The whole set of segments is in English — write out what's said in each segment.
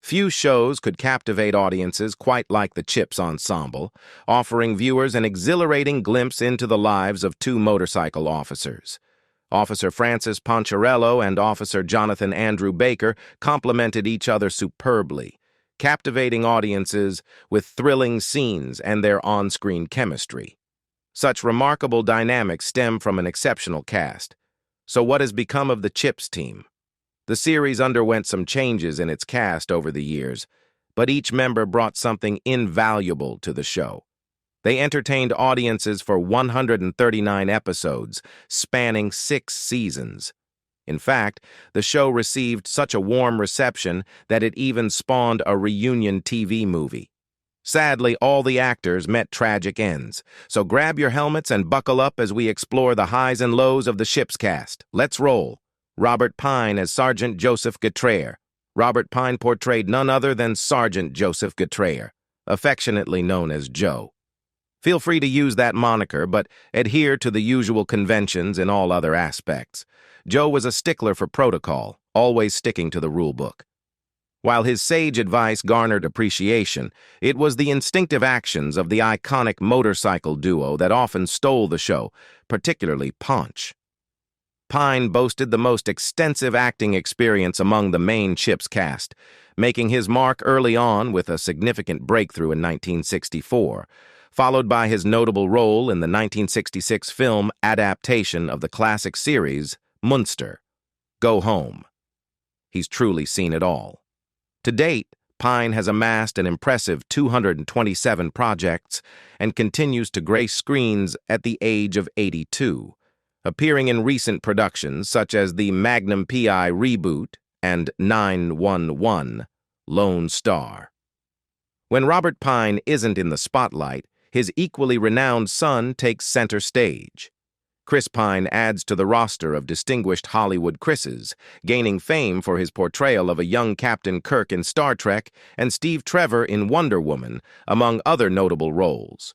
Few shows could captivate audiences quite like the CHiPs ensemble, offering viewers an exhilarating glimpse into the lives of two motorcycle officers. Officer Francis Poncherello and Officer Jonathan Andrew Baker complemented each other superbly, captivating audiences with thrilling scenes and their on-screen chemistry. Such remarkable dynamics stem from an exceptional cast. So what has become of the CHiPs team? The series underwent some changes in its cast over the years, but each member brought something invaluable to the show. They entertained audiences for 139 episodes, spanning 6 seasons. In fact, the show received such a warm reception that it even spawned a reunion TV movie. Sadly, all the actors met tragic ends, so grab your helmets and buckle up as we explore the highs and lows of the CHiPs cast. Let's roll. Robert Pine as Sergeant Joseph Geer. Robert Pine portrayed none other than Sergeant Joseph Geer, affectionately known as Joe. Feel free to use that moniker, but adhere to the usual conventions in all other aspects. Joe was a stickler for protocol, always sticking to the rulebook. While his sage advice garnered appreciation, it was the instinctive actions of the iconic motorcycle duo that often stole the show, particularly Ponch. Pine boasted the most extensive acting experience among the main CHiPs cast, making his mark early on with a significant breakthrough in 1964, followed by his notable role in the 1966 film adaptation of the classic series, Munster, Go Home. He's truly seen it all. To date, Pine has amassed an impressive 227 projects and continues to grace screens at the age of 82, appearing in recent productions such as the Magnum P.I. reboot and 911, Lone Star. When Robert Pine isn't in the spotlight, his equally renowned son takes center stage. Chris Pine adds to the roster of distinguished Hollywood Chris's, gaining fame for his portrayal of a young Captain Kirk in Star Trek and Steve Trevor in Wonder Woman, among other notable roles.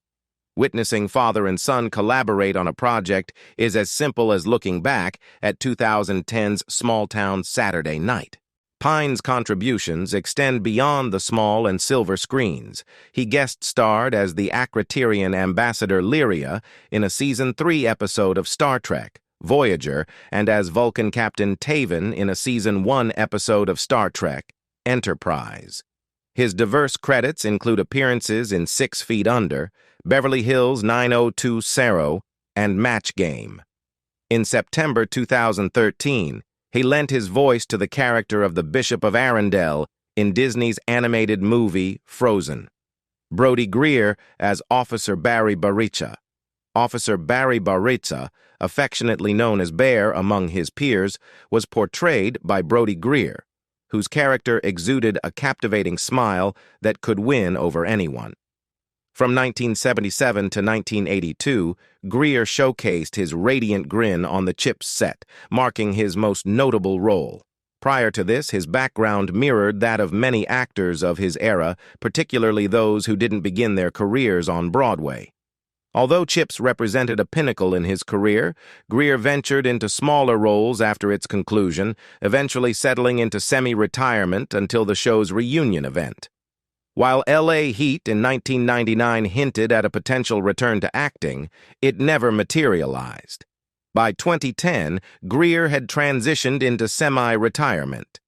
Witnessing father and son collaborate on a project is as simple as looking back at 2010's Small Town Saturday Night. Pine's contributions extend beyond the small and silver screens. He guest-starred as the Acritarian ambassador Lyria in a Season 3 episode of Star Trek, Voyager, and as Vulcan Captain Taven in a Season 1 episode of Star Trek, Enterprise. His diverse credits include appearances in 6 Feet Under, Beverly Hills 90210, and Match Game. In September 2013, he lent his voice to the character of the Bishop of Arundel in Disney's animated movie Frozen. Brody Greer as Officer Barry Baritza. Officer Barry Baritza, affectionately known as Bear among his peers, was portrayed by Brody Greer, whose character exuded a captivating smile that could win over anyone. From 1977 to 1982, Greer showcased his radiant grin on the CHiPs set, marking his most notable role. Prior to this, his background mirrored that of many actors of his era, particularly those who didn't begin their careers on Broadway. Although CHiPs represented a pinnacle in his career, Greer ventured into smaller roles after its conclusion, eventually settling into semi-retirement until the show's reunion event. While L.A. Heat in 1999 hinted at a potential return to acting, it never materialized. By 2010, Greer had transitioned into semi-retirement.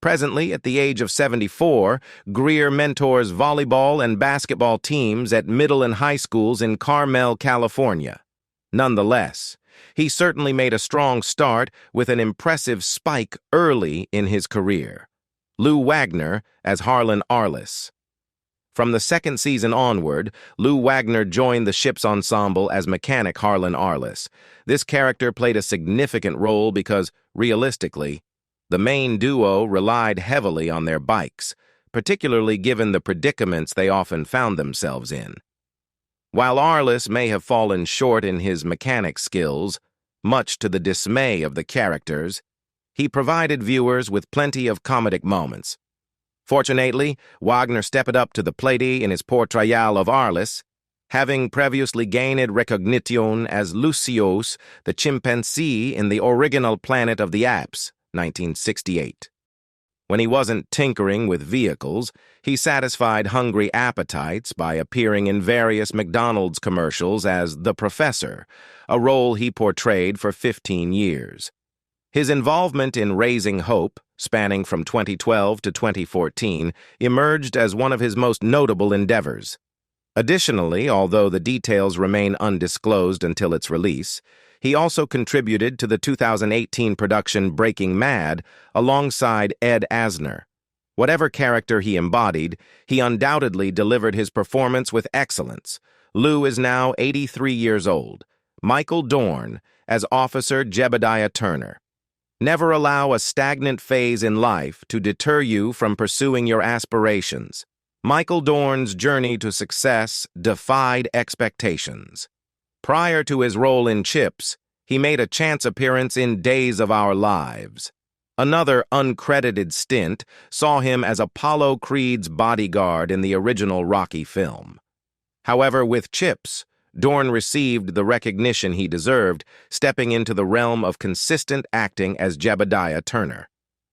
Presently, at the age of 74, Greer mentors volleyball and basketball teams at middle and high schools in Carmel, California. Nonetheless, he certainly made a strong start with an impressive spike early in his career. Lou Wagner as Harlan Arliss. From the second season onward, Lou Wagner joined the CHiPs ensemble as mechanic Harlan Arliss. This character played a significant role because, realistically, the main duo relied heavily on their bikes, particularly given the predicaments they often found themselves in. While Arliss may have fallen short in his mechanic skills, much to the dismay of the characters, he provided viewers with plenty of comedic moments. Fortunately, Wagner stepped up to the plate in his portrayal of Arliss, having previously gained recognition as Lucius, the chimpanzee in the original Planet of the Apes, 1968. When he wasn't tinkering with vehicles, he satisfied hungry appetites by appearing in various McDonald's commercials as the Professor, a role he portrayed for 15 years. His involvement in Raising Hope, spanning from 2012 to 2014, emerged as one of his most notable endeavors. Additionally, although the details remain undisclosed until its release, he also contributed to the 2018 production Breaking Mad alongside Ed Asner. Whatever character he embodied, he undoubtedly delivered his performance with excellence. Lou is now 83 years old. Michael Dorn as Officer Jebediah Turner. Never allow a stagnant phase in life to deter you from pursuing your aspirations. Michael Dorn's journey to success defied expectations. Prior to his role in CHiPs, he made a chance appearance in Days of Our Lives. Another uncredited stint saw him as Apollo Creed's bodyguard in the original Rocky film. However, with CHiPs, Dorn received the recognition he deserved, stepping into the realm of consistent acting as Jebediah Turner.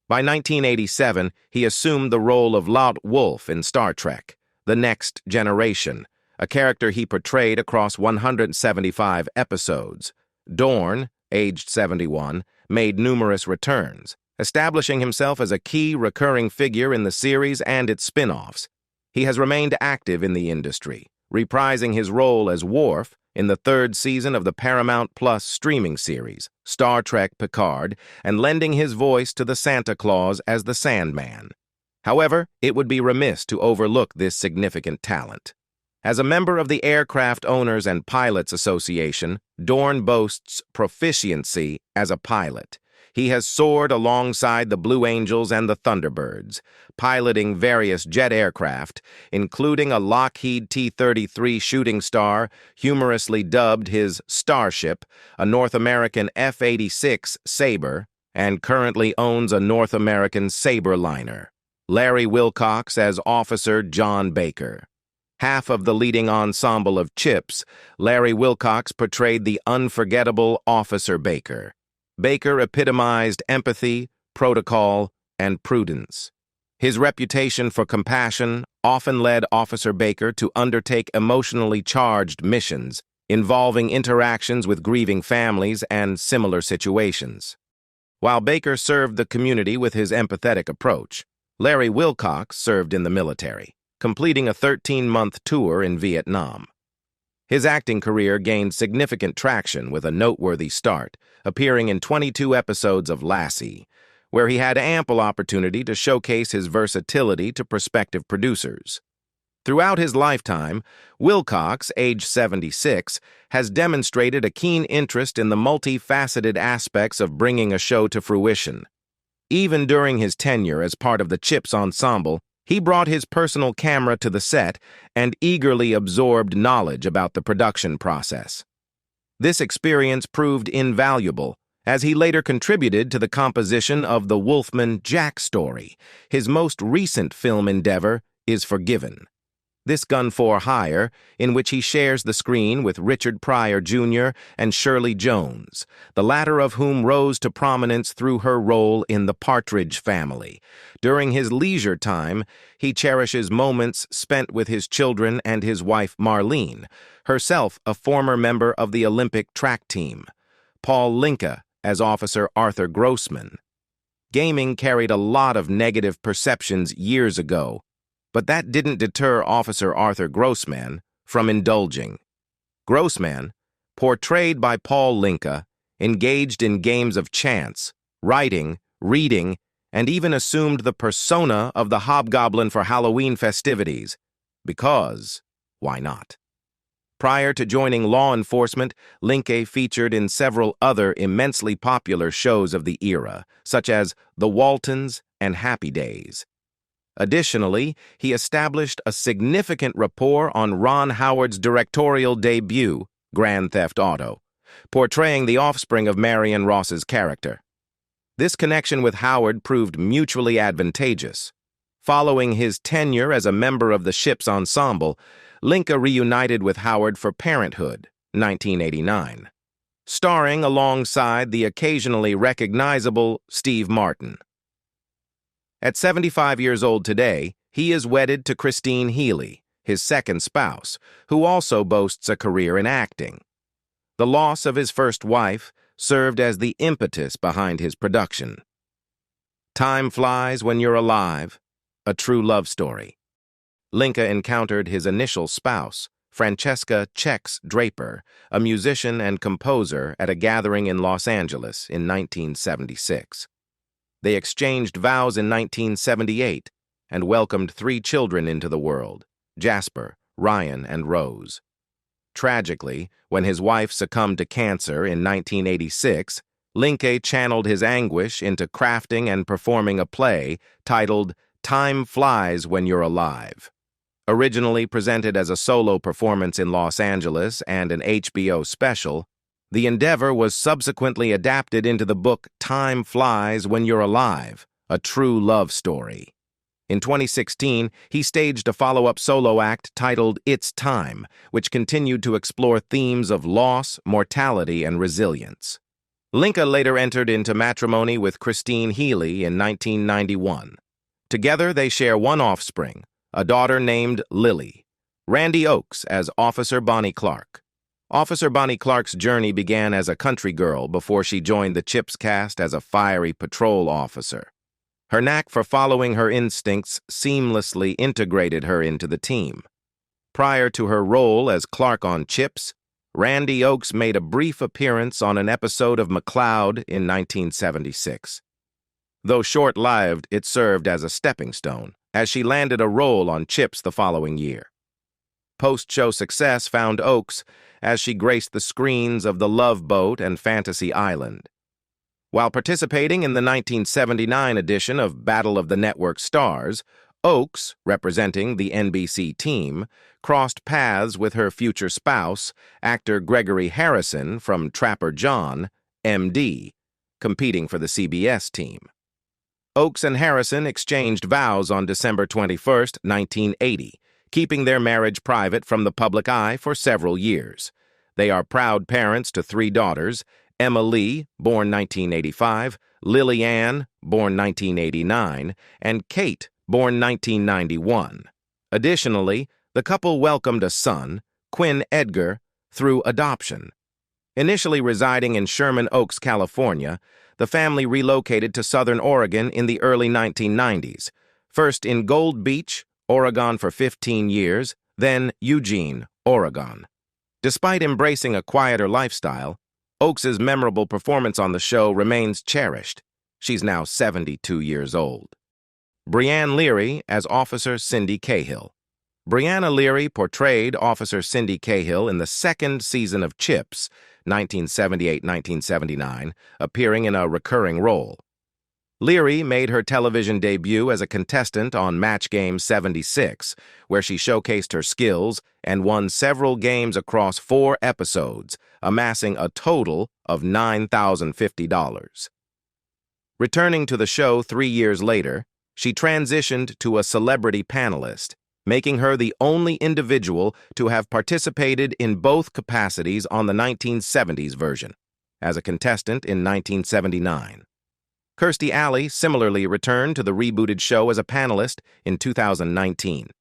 By 1987, he assumed the role of Lot Wolf in Star Trek: The Next Generation, a character he portrayed across 175 episodes. Dorn, aged 71, made numerous returns, establishing himself as a key recurring figure in the series and its spin-offs. He has remained active in the industry, reprising his role as Worf in the third season of the Paramount Plus streaming series, Star Trek Picard, and lending his voice to the Santa Claus as the Sandman. However, it would be remiss to overlook this significant talent. As a member of the Aircraft Owners and Pilots Association, Dorn boasts proficiency as a pilot. He has soared alongside the Blue Angels and the Thunderbirds, piloting various jet aircraft, including a Lockheed T-33 Shooting Star, humorously dubbed his Starship, a North American F-86 Sabre, and currently owns a North American Sabre liner. Larry Wilcox as Officer John Baker. Half of the leading ensemble of CHiPs, Larry Wilcox portrayed the unforgettable Officer Baker. Baker epitomized empathy, protocol, and prudence. His reputation for compassion often led Officer Baker to undertake emotionally charged missions involving interactions with grieving families and similar situations. While Baker served the community with his empathetic approach, Larry Wilcox served in the military, completing a 13-month tour in Vietnam. His acting career gained significant traction with a noteworthy start, appearing in 22 episodes of Lassie, where he had ample opportunity to showcase his versatility to prospective producers. Throughout his lifetime, Wilcox, age 76, has demonstrated a keen interest in the multifaceted aspects of bringing a show to fruition. Even during his tenure as part of the CHiPs ensemble, he brought his personal camera to the set and eagerly absorbed knowledge about the production process. This experience proved invaluable, as he later contributed to the composition of the Wolfman Jack story. His most recent film endeavor is Forgiven. This gun for hire, in which he shares the screen with Richard Pryor Jr. and Shirley Jones, the latter of whom rose to prominence through her role in The Partridge Family. During his leisure time, he cherishes moments spent with his children and his wife Marlene, herself a former member of the Olympic track team. Paul Linka as Officer Arthur Grossman. Gaming carried a lot of negative perceptions years ago, but that didn't deter Officer Arthur Grossman from indulging. Grossman, portrayed by Paul Linka, engaged in games of chance, writing, reading, and even assumed the persona of the Hobgoblin for Halloween festivities. Because, why not? Prior to joining law enforcement, Linka featured in several other immensely popular shows of the era, such as The Waltons and Happy Days. Additionally, he established a significant rapport on Ron Howard's directorial debut, Grand Theft Auto, portraying the offspring of Marion Ross's character. This connection with Howard proved mutually advantageous. Following his tenure as a member of the CHiPs ensemble, Linka reunited with Howard for Parenthood, 1989, starring alongside the occasionally recognizable Steve Martin. At 75 years old today, he is wedded to Christine Healy, his second spouse, who also boasts a career in acting. The loss of his first wife served as the impetus behind his production. Time Flies When You're Alive, a true love story. Linka encountered his initial spouse, Francesca Chex Draper, a musician and composer, at a gathering in Los Angeles in 1976. They exchanged vows in 1978 and welcomed 3 children into the world: Jasper, Ryan, and Rose. Tragically, when his wife succumbed to cancer in 1986, Linka channeled his anguish into crafting and performing a play titled Time Flies When You're Alive. Originally presented as a solo performance in Los Angeles and an HBO special, the endeavor was subsequently adapted into the book Time Flies When You're Alive, a true love story. In 2016, he staged a follow-up solo act titled It's Time, which continued to explore themes of loss, mortality, and resilience. Linka later entered into matrimony with Christine Healy in 1991. Together, they share one offspring, a daughter named Lily. Randy Oakes as Officer Bonnie Clark. Officer Bonnie Clark's journey began as a country girl before she joined the CHiPs cast as a fiery patrol officer. Her knack for following her instincts seamlessly integrated her into the team. Prior to her role as Clark on CHiPs, Randy Oakes made a brief appearance on an episode of McCloud in 1976. Though short-lived, it served as a stepping stone, as she landed a role on CHiPs the following year. Post-show success found Oakes as she graced the screens of The Love Boat and Fantasy Island. While participating in the 1979 edition of Battle of the Network Stars, Oakes, representing the NBC team, crossed paths with her future spouse, actor Gregory Harrison from Trapper John, MD, competing for the CBS team. Oakes and Harrison exchanged vows on December 21, 1980, keeping their marriage private from the public eye for several years. They are proud parents to 3 daughters: Emma Lee, born 1985, Lily Ann, born 1989, and Kate, born 1991. Additionally, the couple welcomed a son, Quinn Edgar, through adoption. Initially residing in Sherman Oaks, California, the family relocated to Southern Oregon in the early 1990s, first in Gold Beach, Oregon for 15 years, then Eugene, Oregon. Despite embracing a quieter lifestyle, Oakes' memorable performance on the show remains cherished. She's now 72 years old. Brianne Leary as Officer Cindy Cahill. Brianne Leary portrayed Officer Cindy Cahill in the second season of CHiPs, 1978-1979, appearing in a recurring role. Leary made her television debut as a contestant on Match Game 76, where she showcased her skills and won several games across 4 episodes, amassing a total of $9,050. Returning to the show 3 years later, she transitioned to a celebrity panelist, making her the only individual to have participated in both capacities on the 1970s version, as a contestant in 1979. Kirstie Alley similarly returned to the rebooted show as a panelist in 2019.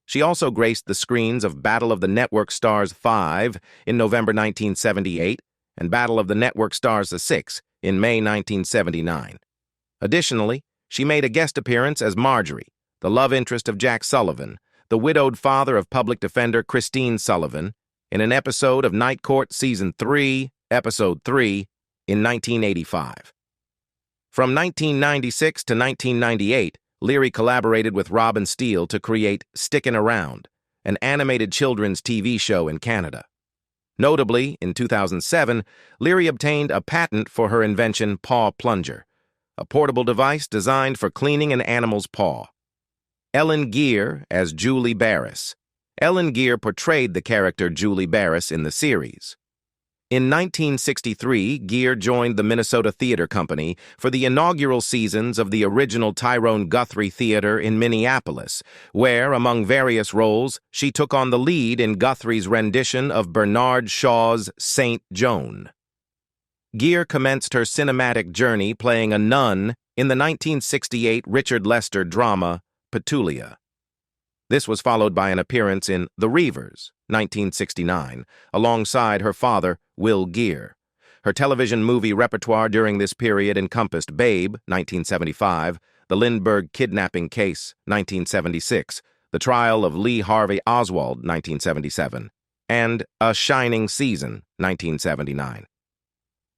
She also graced the screens of Battle of the Network Stars 5 in November 1978 and Battle of the Network Stars 6 in May 1979. Additionally, she made a guest appearance as Marjorie, the love interest of Jack Sullivan, the widowed father of public defender Christine Sullivan, in an episode of Night Court Season 3, Episode 3, in 1985. From 1996 to 1998, Leary collaborated with Robin Steele to create Stickin' Around, an animated children's TV show in Canada. Notably, in 2007, Leary obtained a patent for her invention Paw Plunger, a portable device designed for cleaning an animal's paw. Ellen Geer as Julie Barris. Ellen Geer portrayed the character Julie Barris in the series. In 1963, Geer joined the Minnesota Theater Company for the inaugural seasons of the original Tyrone Guthrie Theater in Minneapolis, where, among various roles, she took on the lead in Guthrie's rendition of Bernard Shaw's Saint Joan. Geer commenced her cinematic journey playing a nun in the 1968 Richard Lester drama Petulia. This was followed by an appearance in The Reivers, 1969, alongside her father, Will Geer. Her television movie repertoire during this period encompassed Babe, 1975, The Lindbergh Kidnapping Case, 1976, The Trial of Lee Harvey Oswald, 1977, and A Shining Season, 1979.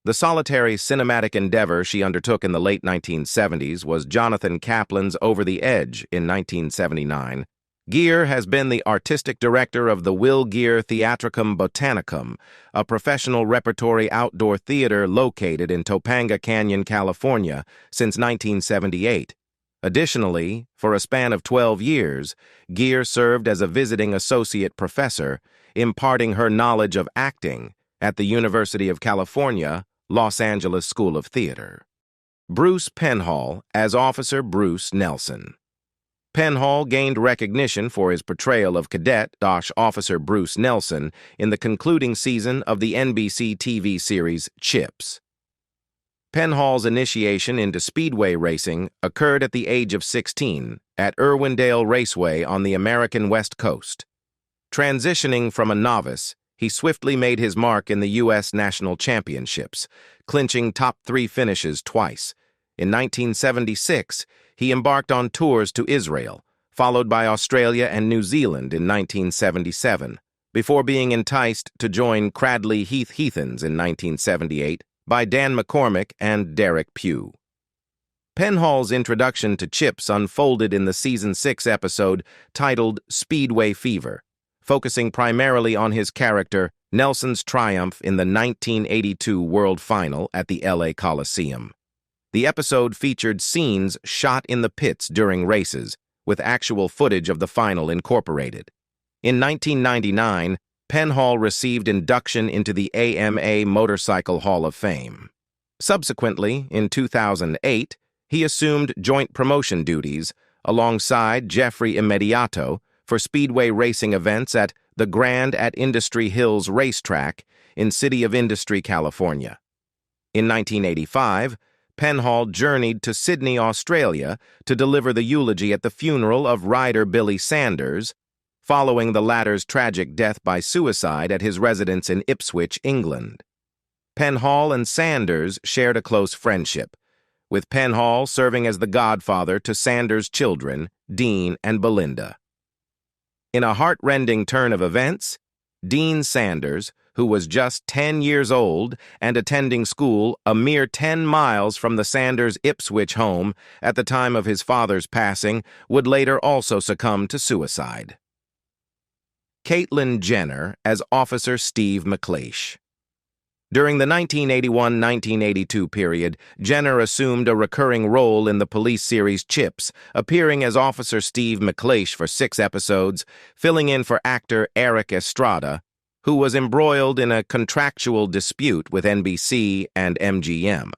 The solitary cinematic endeavor she undertook in the late 1970s was Jonathan Kaplan's Over the Edge in 1979. Geer has been the artistic director of the Will Geer Theatricum Botanicum, a professional repertory outdoor theater located in Topanga Canyon, California, since 1978. Additionally, for a span of 12 years, Geer served as a visiting associate professor, imparting her knowledge of acting at the University of California, Los Angeles School of Theater. Bruce Penhall as Officer Bruce Nelson. Penhall gained recognition for his portrayal of Cadet Officer Bruce Nelson in the concluding season of the NBC TV series CHiPs. Penhall's initiation into speedway racing occurred at the age of 16 at Irwindale Raceway on the American West Coast. Transitioning from a novice, he swiftly made his mark in the U.S. National Championships, clinching top 3 finishes twice. In 1976, he embarked on tours to Israel, followed by Australia and New Zealand in 1977, before being enticed to join Cradley Heath-Heathens in 1978 by Dan McCormick and Derek Pugh. Penhall's introduction to CHiPs unfolded in the Season 6 episode titled Speedway Fever, focusing primarily on his character, Nelson's triumph in the 1982 World Final at the LA Coliseum. The episode featured scenes shot in the pits during races, with actual footage of the final incorporated. In 1999, Penhall received induction into the AMA Motorcycle Hall of Fame. Subsequently, in 2008, he assumed joint promotion duties alongside Jeffrey Immediato for speedway racing events at the Grand at Industry Hills Racetrack in City of Industry, California. In 1985, Penhall journeyed to Sydney, Australia, to deliver the eulogy at the funeral of rider Billy Sanders, following the latter's tragic death by suicide at his residence in Ipswich, England. Penhall and Sanders shared a close friendship, with Penhall serving as the godfather to Sanders' children, Dean and Belinda. In a heart-rending turn of events, Dean Sanders, who was just 10 years old and attending school a mere 10 miles from the Sanders Ipswich home at the time of his father's passing, would later also succumb to suicide. Caitlyn Jenner as Officer Steve McLeish. During the 1981-1982 period, Jenner assumed a recurring role in the police series CHiPs, appearing as Officer Steve McLeish for 6 episodes, filling in for actor Eric Estrada, who was embroiled in a contractual dispute with NBC and MGM.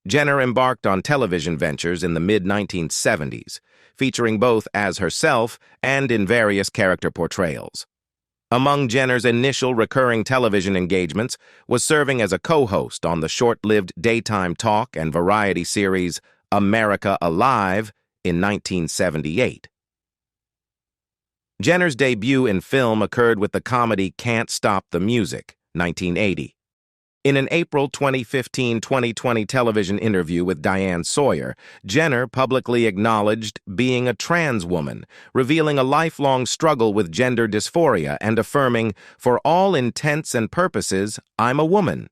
Jenner embarked on television ventures in the mid-1970s, featuring both as herself and in various character portrayals. Among Jenner's initial recurring television engagements was serving as a co-host on the short-lived daytime talk and variety series America Alive in 1978. Jenner's debut in film occurred with the comedy Can't Stop the Music, 1980. In an April 2015-2020 television interview with Diane Sawyer, Jenner publicly acknowledged being a trans woman, revealing a lifelong struggle with gender dysphoria and affirming, "For all intents and purposes, I'm a woman."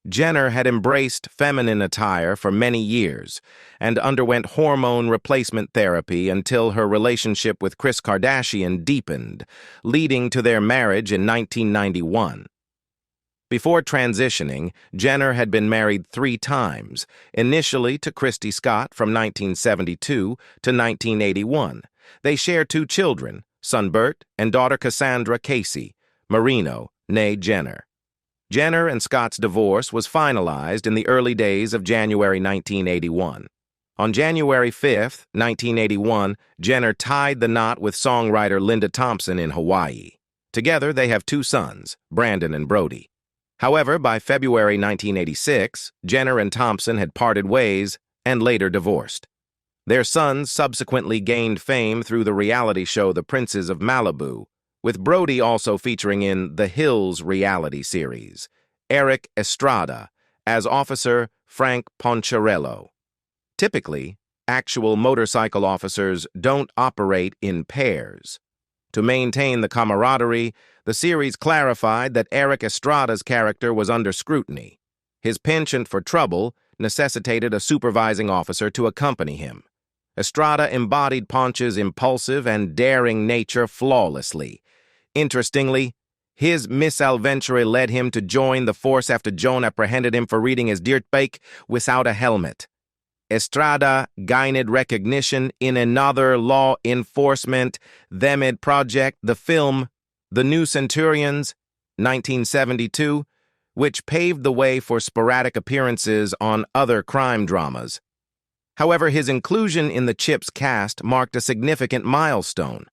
Jenner had embraced feminine attire for many years and underwent hormone replacement therapy until her relationship with Kris Kardashian deepened, leading to their marriage in 1991. Before transitioning, Jenner had been married 3 times, initially to Christy Scott from 1972 to 1981. They share 2 children, son Bert and daughter Cassandra Casey, Marino, née Jenner. Jenner and Scott's divorce was finalized in the early days of January 1981. On January 5, 1981, Jenner tied the knot with songwriter Linda Thompson in Hawaii. Together, they have 2 sons, Brandon and Brody. However, by February 1986, Jenner and Thompson had parted ways, and later divorced. Their sons subsequently gained fame through the reality show The Princes of Malibu, with Brody also featuring in The Hills reality series, Eric Estrada, as Officer Frank Poncherello. Typically, actual motorcycle officers don't operate in pairs. To maintain the camaraderie, the series clarified that Eric Estrada's character was under scrutiny. His penchant for trouble necessitated a supervising officer to accompany him. Estrada embodied Ponch's impulsive and daring nature flawlessly. Interestingly, his misadventure led him to join the force after Joan apprehended him for reading his dirt bike without a helmet. Estrada gained recognition in another law enforcement themed project, the film The New Centurions, 1972, which paved the way for sporadic appearances on other crime dramas. However, his inclusion in the CHiPs cast marked a significant milestone.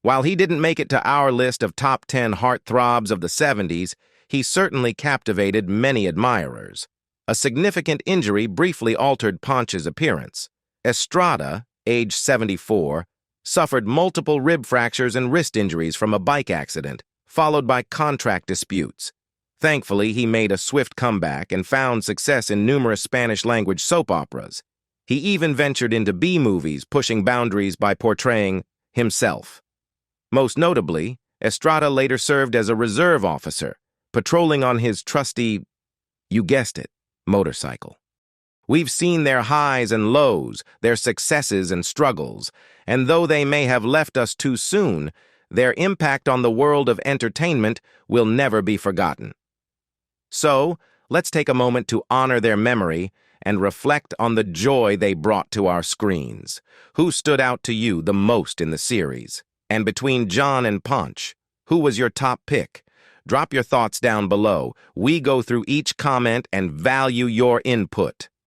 While he didn't make it to our list of top 10 heartthrobs of the 70s, he certainly captivated many admirers. A significant injury briefly altered Ponch's appearance. Estrada, age 74, suffered multiple rib fractures and wrist injuries from a bike accident, followed by contract disputes. Thankfully, he made a swift comeback and found success in numerous Spanish-language soap operas. He even ventured into B-movies, pushing boundaries by portraying himself. Most notably, Estrada later served as a reserve officer, patrolling on his trusty, you guessed it, motorcycle. We've seen their highs and lows, their successes and struggles, and though they may have left us too soon, their impact on the world of entertainment will never be forgotten. So, let's take a moment to honor their memory and reflect on the joy they brought to our screens. Who stood out to you the most in the series? And between John and Ponch, who was your top pick? Drop your thoughts down below. We go through each comment and value your input.